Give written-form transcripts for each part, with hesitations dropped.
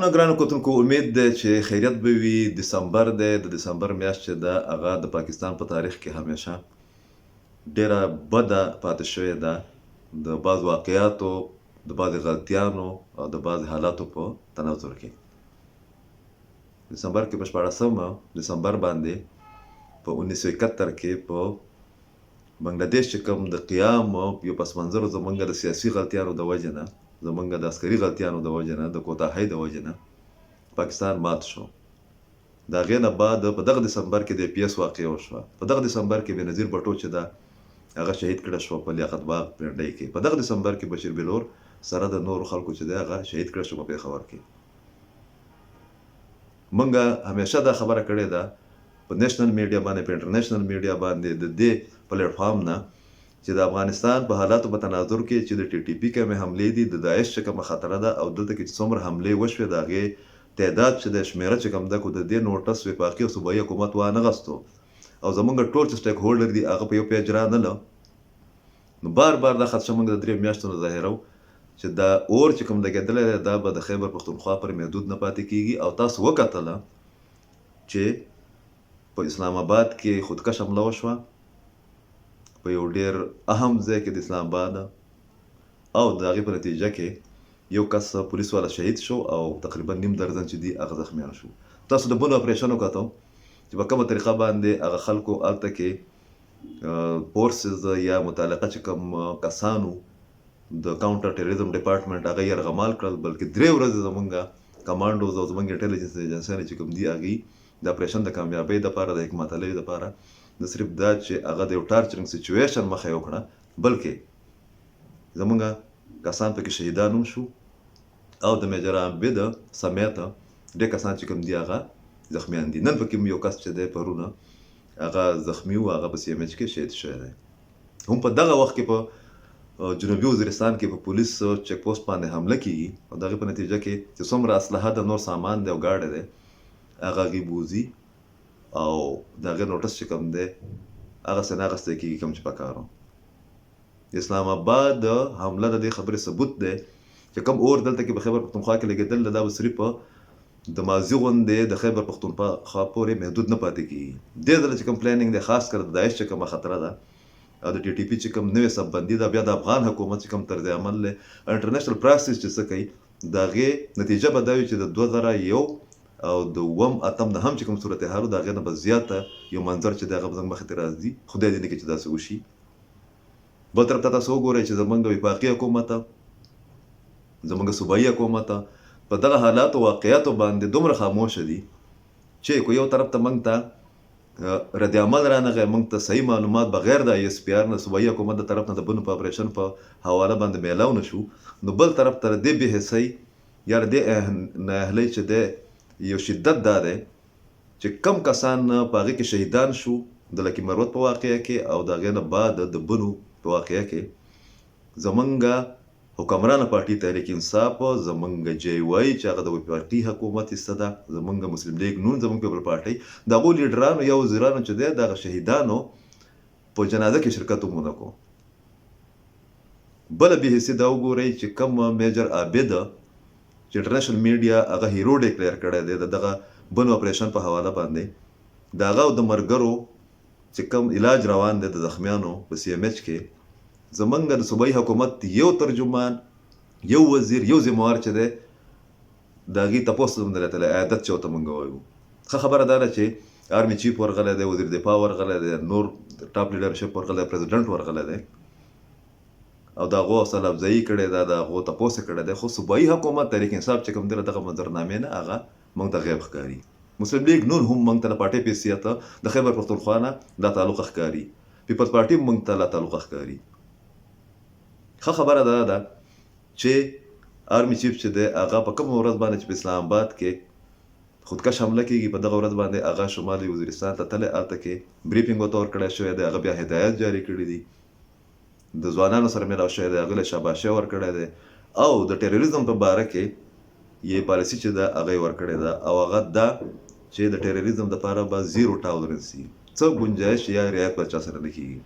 سلامونه ګرانو کتونکو، امید دی چې خیریت به وي. دسمبر دی، د دسمبر میاشت چې ده هغه د پاکستان په تاریخ کې همیشه ډیره بده پاتې شوې ده د بعض واقعیاتو، د بعض غلطیانو او د بعض حالاتو په تناظر کې. دسمبر کې په 14 دسمبر باندې په 1971 کې په بنگلاديش چې کوم د قیام یو پس منظر زمونږ د سیاسي غلطیانو د وجې نه، زمونږ د عسکري غلطیانو د وجې نه، د کوتاهۍ د وجې نه پاکستان مات شو. د هغې نه بعد په دغه دسمبر کې د PS واقعه وشوه. په دغه دسمبر کې بېنظیر بټو چې ده هغه شهید کړه شو په لیاقت باغ پنډۍ کې. په دغه دسمبر کې بشیر بلور سره د نورو خلکو چې ده هغه شهید کړه شو په پېښور کې. مونږ همیشه دا خبره کړې ده په نیشنل میډیا باندې، په انټرنیشنل میډیا باندې، د دې پلیټ فارم نه چې د افغانستان په حالاتو په تناظر کې چې د TTP کومې حملې دي، د داعش چې کومه خطره ده او دلته کې چې څومره حملې وشوې د هغې تعداد چې د شمېره چې کوم ده، خو د دې نوټس وفاقي او صوبایي حکومت وانغستو او زمونږ ټول چې سټیک هولډر دي هغه په یو پیج رانله. نو بار بار دا خدشه موږ د 3 میاشتو نه ظاهرو چې دا اور چې کوم لګېدلی دی دا به د خیبر پښتونخوا پر محدود نه پاتې کېږي. او تاسو وکتله چې په اسلام آباد کې خودکش حمله وشوه په یو ډېر اهم ځای کې د اسلام آباد، او د هغې په نتیجه کې یو کس پولیس والا شهید شو او تقریبا نیم درجن چې دي هغه زخمیان شو. تاسو د بلو اپریشن وکتو چې په کومه طریقه باندې هغه خلکو هلته کې فورسز یا متعلقه چې کوم کسانو د کاونټر ټیرریزم ډپارټمنټ هغه یرغمال کړل، بلکې 3 ورځې زمونږ کمانډوز او زمونږ انټیلیجنس ایجنسیانې چې کوم دي هغې د اپریشن د کامیابۍ دپاره، د حکمت علیو دپاره د صرف دا چې هغه د یو ټارچرنګ سچویشن مخه یې وکړه، بلکې زمونږ کسان پکې شهیدان هم شو او د میجر عابد سمیت ډېر کسان چې کوم دي هغه زخمیان دي. نن پکې یو کس چې دی پرونه هغه زخمی و، هغه په CMH کې شهید شوی دی. هم په دغه وخت کې په جنوبي وزیرستان کې په پولیس چیک پوسټ باندې حمله کېږي او د هغې په نتیجه کې چې څومره اسلحه د نور سامان دی او ګاډی دی هغه هغې بوځي او د هغې نوټس چې کوم دی هغسې نه اخیستی کېږي کوم چې پکار و. اسلام آباد حمله د دې خبرې ثبوت دی چې کوم اور دلته کې په خیبر پښتونخوا کې لګېدل دا به صرف د ماضي غوندې د خیبر پښتونخوا پورې محدود نه پاتې کېږي. دې ځله چې کوم پلانینګ دی خاص کر د داعش چې کومه خطره ده او د TTP چې کوم نوې سببندي ده، بیا د افغان حکومت چې کوم طرز عمل دی، انټرنیشنل پراسس چې څه کوي، د هغې نتیجه به دا وي چې د 2001 او د 2008 د هم چې کوم صورتحال د هغې نه به زیاته یو منظر چې دی هغه به زموږ مخې ته راځي. خدای دې نه کړي چې داسې وشي. بل طرف ته تاسو وګورئ چې زموږ وفاقي حکومت، زموږ صوبایي حکومت په دغه حالاتو واقعیاتو باندې دومره خاموشه دي چې کو یو طرف ته موږ ته رد عمل رانغی، موږ ته صحیح معلومات بغیر د ISPR نه صوبایي حکومت د طرف نه د بنو په اپریشن په حواله باندې میلاو نه شو. نو بل طرف ته د دې بېحسۍ یا د دې نااهلۍ چې دی یو شدت دا دی چې کم کسان په هغې کې شهیدان شو د لکي مروت په واقعه کې او د هغې نه بعد د بنو په واقعه کې زمونږ حکمرانه پارټي تحریک انصاف، زمونږ JY چې هغه د وفاقي حکومت حصه ده، زمونږ مسلم لیگ نون، زمونږ پیپل پارټۍ، د هغو لیډرانو یا وزیرانو چې دی د هغه شهیدانو په جنازه کې شرکت هم ونه کړو. بله بېحسي دا وګورئ چې کوم میجر عابد چې انټرنیشنل میډیا هغه هیرو ډیکلیر کړی دی د دغه بنو اپریشن په حواله باندې، د هغه او د مرګرو چې کوم علاج روان دی د زخمیانو په CMH کې، زمونږ د صوبایي حکومت یو ترجمان، یو وزیر، یو ذموار چې دی د هغې تپوس هم نه دی تللی، عیادت چې ورته مونږ وایو. ښه خبره دا ده چې آرمي چیف ورغلی دی، وزیر دفاع ورغلی دی، نور ټاپ لیډرشپ ورغلی دی، پریزیډنټ ورغلی دی او د هغو حوصله افزایي کړې ده، د هغو تپوس یې کړی دی. خو صوبایي حکومت تحریک انصاف چې کوم دی له دغه منظرنامې نه هغه موږ ته غیب ښکاري. مسلم لیگ نون هم موږ ته له پارټۍ په حیثیت د خیبر پښتونخوا نه لا تعلق ښکاري، پیپلز پارټي هم موږ ته لا تعلق ښکاري. ښه خبره دا ده چې آرمي چیف چې دی هغه په کومه ورځ باندې چې په اسلام آباد کې خودکش حمله کېږي په دغه ورځ باندې هغه شمالي وزیرستان ته تللی، هلته کې بریفینګ ورته ورکړی شوی دی، هغه بیا هدایت جاري کړي دي، د ځوانانو سره میلاو شوی دی، هغه له شاباشي ورکړی دی او د ټیرریزم په باره کې یې پالیسي چې ده هغه یې ورکړې ده او هغه دا چې د ټیرریزم دپاره به 0 ټالرنس وي، څه ګنجایش یا رعایت به چا سره نه کېږي.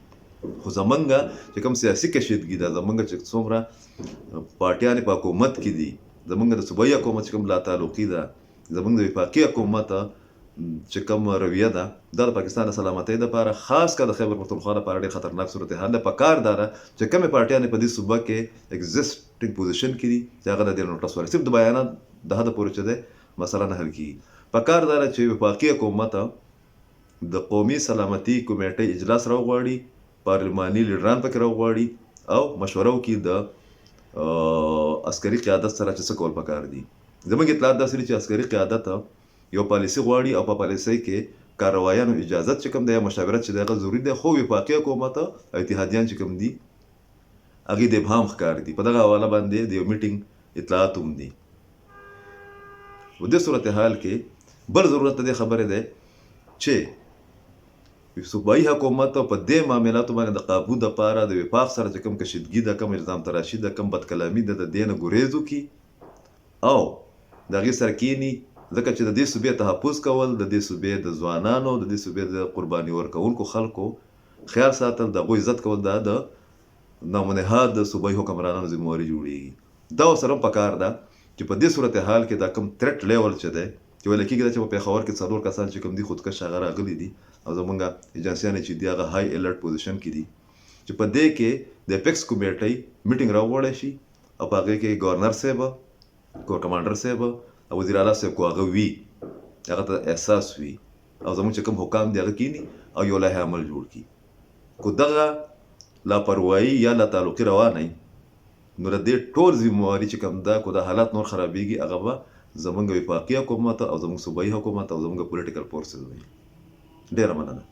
خو زمونږ چې کوم سیاسي کشیدګي ده، زمونږ چې څومره پارټیانې په حکومت کې دي، زمونږ د صوبایي حکومت چې کوم لا تعلقي ده، زمونږ د وفاقي حکومت چې کوم رویه ده دا د پاکستان د سلامتۍ دپاره خاص کر د خیبر پښتونخوا لپاره ډېر خطرناک صورتحال ده. پکار دا ده چې کومې پارټیانې په دې صوبه کې اګزسټنګ پوزیشن کې دي چې هغه د دې نوټس ورکړي، صرف د بیانات د حده پورې چې دی مسله نه حل کېږي. پکار دا ده چې وفاقي حکومت د قومي سلامتي کمیټۍ اجلاس راوغواړي، پارلماني لیډران پکې راوغواړي او مشوره وکړي د عسکري قیادت سره چې څه کول پکار دي. زموږ اطلاعات داسې دي چې عسکري قیادت یو پالیسي غواړي او په پالیسۍ کې کاروایانو اجازت چې کوم دی یا مشاورت چې دی هغه ضروري دی، خو وفاقي حکومت او اتحادیان چې کوم دي هغې د ابهام ښکار دي. په دغه حواله باندې د یو میټینګ اطلاعات هم دي. په دې صورتحال کې بل ضرورت د دې خبرې دی چې صوبایي حکومت په دې معاملاتو باندې د قابو دپاره د وفاق سره چې کوم کشیدګي ده، کوم الزام تراشي ده، کوم بدکلامي ده، د دې نه ګریز وکړي او د هغې سره کښېني، ځکه چې د دې صوبې تحفظ کول، د دې صوبې د ځوانانو، د دې صوبې د قرباني ورکوونکو خلکو خیال ساتل، د هغوی عزت کول، دا د نامنهاد د صوبایي حکمرانانو ذمهواري جوړېږي. دا ورسره هم پکار ده چې په دې صورتحال کې دا کوم تھریټ لیول چې دی چې ویل کېږي چې په پېښور کې 4 کسان چې کوم دي خودکش هغه راغلي دي او زمونږ ایجنسیانې چې دي هغه های الرټ پوزیشن کې دي چې په دې کې د اپیکس کمیټۍ میټینګ راوغوړی شي او په هغې کې ګورنر صاحب، کور کمانډر صاحب او وزیر اعلی صاحب کو هغه وي، هغه ته احساس وي او زموږ چې کوم حکام دي هغه کښېني او یو لایحه عمل جوړ کړي. کو دغه لاپروايي یا لا تعلقي روانه وي نو د دې ټول ذمهواري چې کوم ده، کو دا حالات نور خرابېږي، هغه به زمونږ وفاقي حکومت او زمونږ صوبایي حکومت او زمونږ پولیټیکل فورسز وي. ډېره مننه.